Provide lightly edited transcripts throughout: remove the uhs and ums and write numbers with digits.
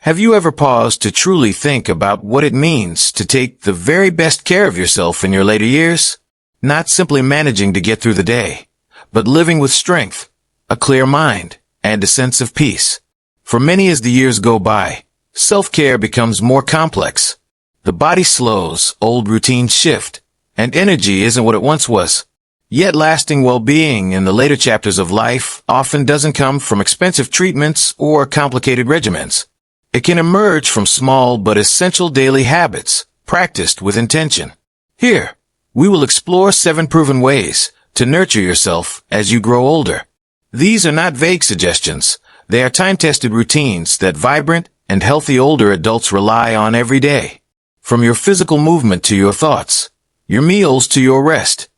Have you ever paused to truly think about what it means to take the very best care of yourself in your later years? Not simply managing to get through the day, but living with strength, a clear mind, and a sense of peace. For many, as the years go by, self-care becomes more complex. The body slows, old routines shift, and energy isn't what it once was. Yet lasting well-being in the later chapters of life often doesn't come from expensive treatments or complicated regimens. It can emerge from small but essential daily habits, practiced with intention. Here, we will explore 7 proven ways to nurture yourself as you grow older. These are not vague suggestions. They are time-tested routines that vibrant and healthy older adults rely on every day. From your physical movement to your thoughts, your meals to your rest,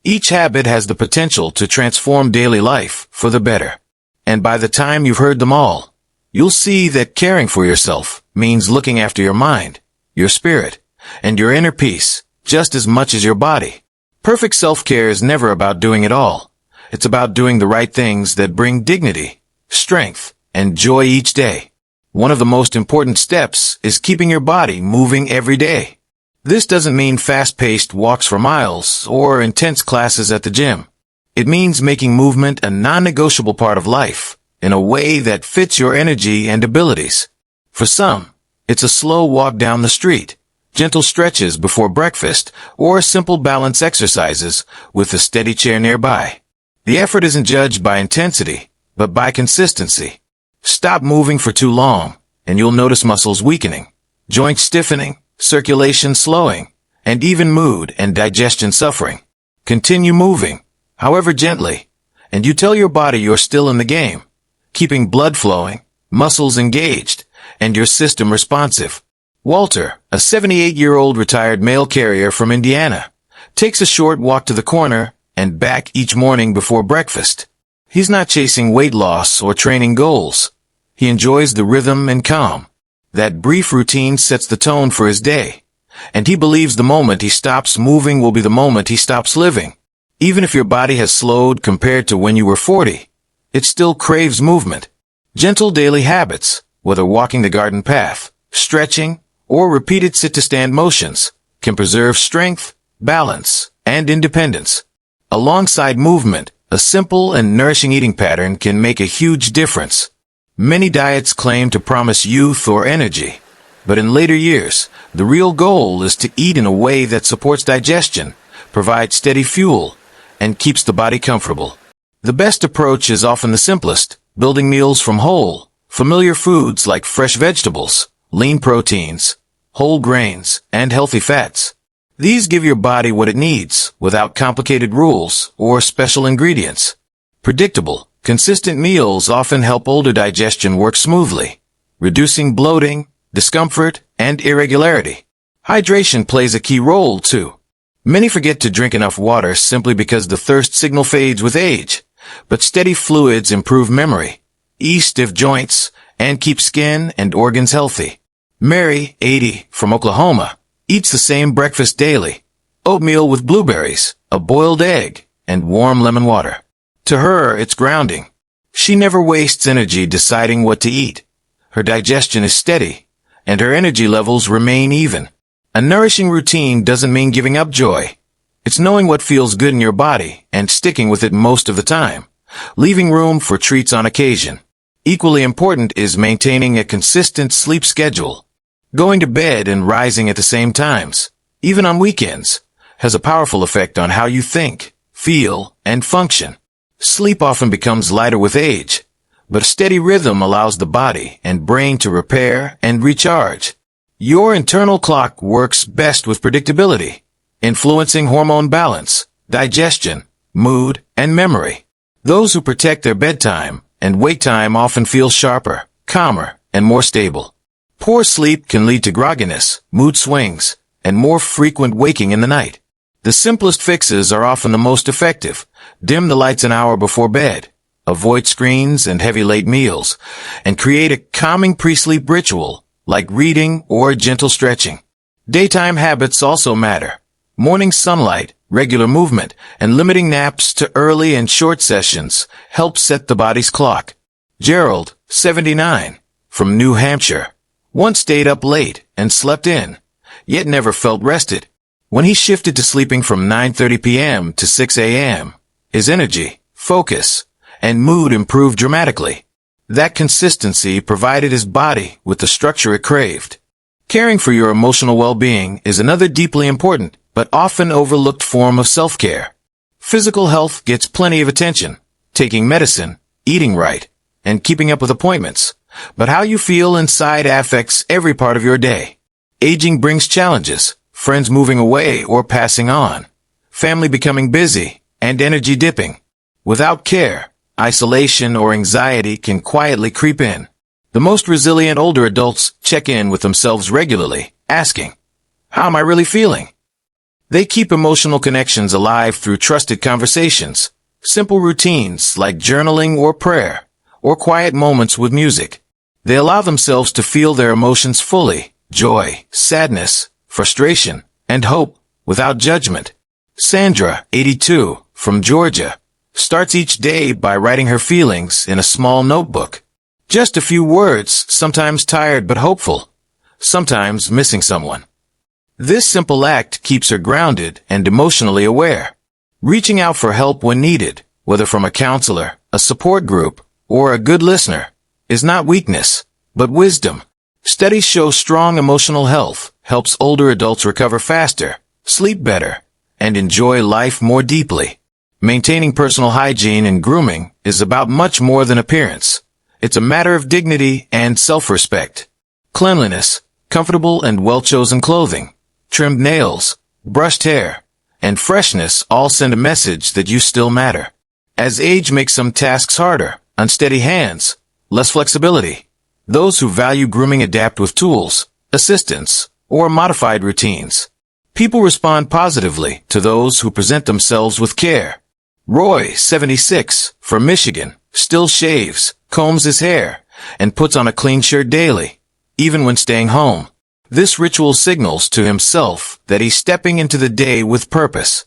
each habit has the potential to transform daily life for the better. And by the time you've heard them all, you'll see that caring for yourself means looking after your mind, your spirit, and your inner peace just as much as your body. Perfect self-care is never about doing it all. It's about doing the right things that bring dignity, strength, and joy each day. One of the most important steps is keeping your body moving every day. This doesn't mean fast-paced walks for miles or intense classes at the gym. It means making movement a non-negotiable part of life in a way that fits your energy and abilities. For some, it's a slow walk down the street, gentle stretches before breakfast, or simple balance exercises with a steady chair nearby. The effort isn't judged by intensity, but by consistency. Stop moving for too long, and you'll notice muscles weakening, joints stiffening, circulation slowing, and even mood and digestion suffering. Continue moving, however gently, and you tell your body you're still in the game, keeping blood flowing, muscles engaged, and your system responsive. Walter, a 78-year-old retired mail carrier from Indiana, takes a short walk to the corner and back each morning before breakfast. He's not chasing weight loss or training goals. He enjoys the rhythm and calm. That brief routine sets the tone for his day, and he believes the moment he stops moving will be the moment he stops living. Even if your body has slowed compared to when you were 40, it still craves movement. Gentle daily habits, whether walking the garden path, stretching, or repeated sit-to-stand motions, can preserve strength, balance, and independence. Alongside movement, a simple and nourishing eating pattern can make a huge difference. Many diets claim to promise youth or energy, but in later years, the real goal is to eat in a way that supports digestion, provides steady fuel, and keeps the body comfortable. The best approach is often the simplest, building meals from whole, familiar foods like fresh vegetables, lean proteins, whole grains, and healthy fats. These give your body what it needs without complicated rules or special ingredients. Predictable, consistent meals often help older digestion work smoothly, reducing bloating, discomfort, and irregularity. Hydration plays a key role, too. Many forget to drink enough water simply because the thirst signal fades with age, but steady fluids improve memory, ease stiff joints, and keep skin and organs healthy. Mary, 80, from Oklahoma, eats the same breakfast daily: oatmeal with blueberries, a boiled egg, and warm lemon water. To her, it's grounding. She never wastes energy deciding what to eat. Her digestion is steady, and her energy levels remain even. A nourishing routine doesn't mean giving up joy. It's knowing what feels good in your body and sticking with it most of the time, leaving room for treats on occasion. Equally important is maintaining a consistent sleep schedule. Going to bed and rising at the same times, even on weekends, has a powerful effect on how you think, feel, and function. Sleep often becomes lighter with age, but a steady rhythm allows the body and brain to repair and recharge. Your internal clock works best with predictability, influencing hormone balance, digestion, mood, and memory. Those who protect their bedtime and wake time often feel sharper, calmer, and more stable. Poor sleep can lead to grogginess, mood swings, and more frequent waking in the night. The simplest fixes are often the most effective. Dim the lights an hour before bed, avoid screens and heavy late meals, and create a calming pre-sleep ritual like reading or gentle stretching. Daytime habits also matter. Morning sunlight, regular movement, and limiting naps to early and short sessions help set the body's clock. Gerald, 79, from New Hampshire, Once stayed up late and slept in, yet never felt rested. When he shifted to sleeping from 9:30 p.m. to 6 a.m., his energy, focus, and mood improved dramatically. That consistency provided his body with the structure it craved. Caring for your emotional well-being is another deeply important but often overlooked form of self-care. Physical health gets plenty of attention, taking medicine, eating right, and keeping up with appointments. But how you feel inside affects every part of your day. Aging brings challenges, friends moving away or passing on, family becoming busy, and energy dipping. Without care, isolation or anxiety can quietly creep in. The most resilient older adults check in with themselves regularly, asking, "How am I really feeling?" They keep emotional connections alive through trusted conversations, simple routines like journaling or prayer, or quiet moments with music. They allow themselves to feel their emotions fully, joy, sadness, frustration, and hope, without judgment. Sandra, 82, from Georgia, starts each day by writing her feelings in a small notebook. Just a few words, sometimes tired but hopeful, sometimes missing someone. This simple act keeps her grounded and emotionally aware. Reaching out for help when needed, whether from a counselor, a support group, or a good listener, is not weakness, but wisdom. Studies show strong emotional health helps older adults recover faster, sleep better, and enjoy life more deeply. Maintaining personal hygiene and grooming is about much more than appearance. It's a matter of dignity and self-respect. Cleanliness, comfortable and well-chosen clothing, trimmed nails, brushed hair, and freshness all send a message that you still matter. As age makes some tasks harder, unsteady hands, less flexibility, those who value grooming adapt with tools, assistance, or modified routines. People respond positively to those who present themselves with care. Roy, 76, from Michigan, still shaves, combs his hair, and puts on a clean shirt daily, even when staying home. This ritual signals to himself that he's stepping into the day with purpose.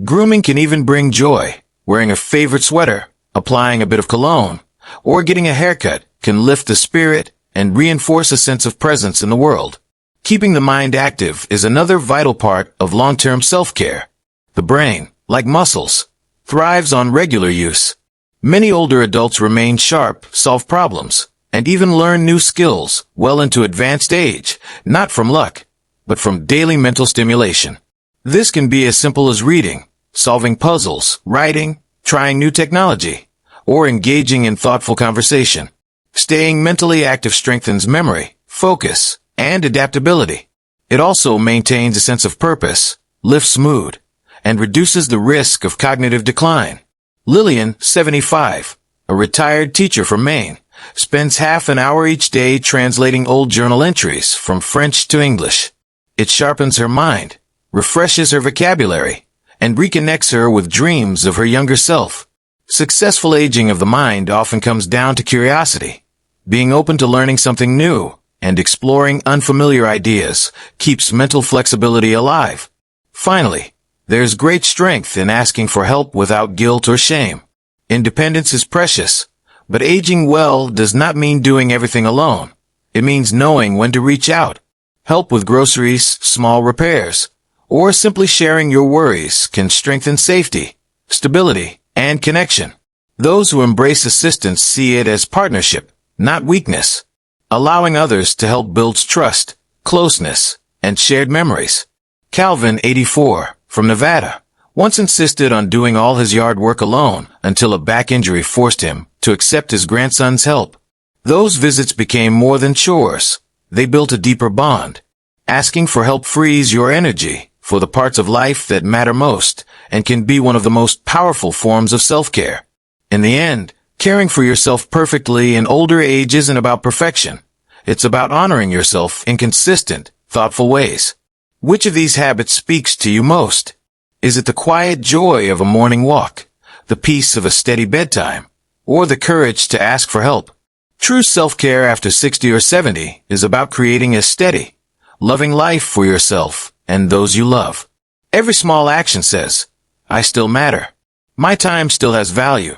Grooming can even bring joy. Wearing a favorite sweater, applying a bit of cologne, or getting a haircut can lift the spirit and reinforce a sense of presence in the world. Keeping the mind active is another vital part of long-term self-care. The brain, like muscles, thrives on regular use. Many older adults remain sharp, solve problems, and even learn new skills well into advanced age, not from luck, but from daily mental stimulation. This can be as simple as reading, solving puzzles, writing, trying new technology, or engaging in thoughtful conversation. Staying mentally active strengthens memory, focus, and adaptability. It also maintains a sense of purpose, lifts mood, and reduces the risk of cognitive decline. Lillian, 75, a retired teacher from Maine, spends half an hour each day translating old journal entries from French to English. It sharpens her mind, refreshes her vocabulary, and reconnects her with dreams of her younger self. Successful aging of the mind often comes down to curiosity. Being open to learning something new and exploring unfamiliar ideas keeps mental flexibility alive. Finally, there's great strength in asking for help without guilt or shame. Independence is precious, but aging well does not mean doing everything alone. It means knowing when to reach out. Help with groceries, small repairs, or simply sharing your worries can strengthen safety, stability, and connection. Those who embrace assistance see it as partnership, not weakness. Allowing others to help builds trust, closeness, and shared memories. Calvin, 84, from Nevada, once insisted on doing all his yard work alone until a back injury forced him to accept his grandson's help. Those visits became more than chores. They built a deeper bond. Asking for help frees your energy for the parts of life that matter most and can be one of the most powerful forms of self-care. In the end, caring for yourself perfectly in older age isn't about perfection. It's about honoring yourself in consistent, thoughtful ways. Which of these habits speaks to you most? Is it the quiet joy of a morning walk, the peace of a steady bedtime, or the courage to ask for help? True self-care after 60 or 70 is about creating a steady, loving life for yourself and those you love. Every small action says, I still matter. My time still has value.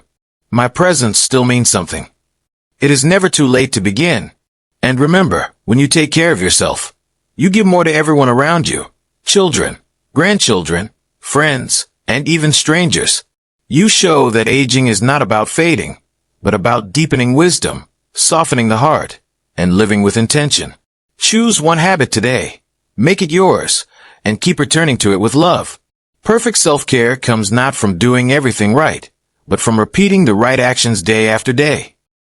My presence still means something. It is never too late to begin. And remember, When you take care of yourself, you give more to everyone around you. Children, grandchildren, friends, and even strangers. You show that aging is not about fading, but about deepening wisdom, softening the heart, and living with intention. Choose one habit today, make it yours, and keep returning to it with love. Perfect self-care comes not from doing everything right, but from repeating the right actions day after day.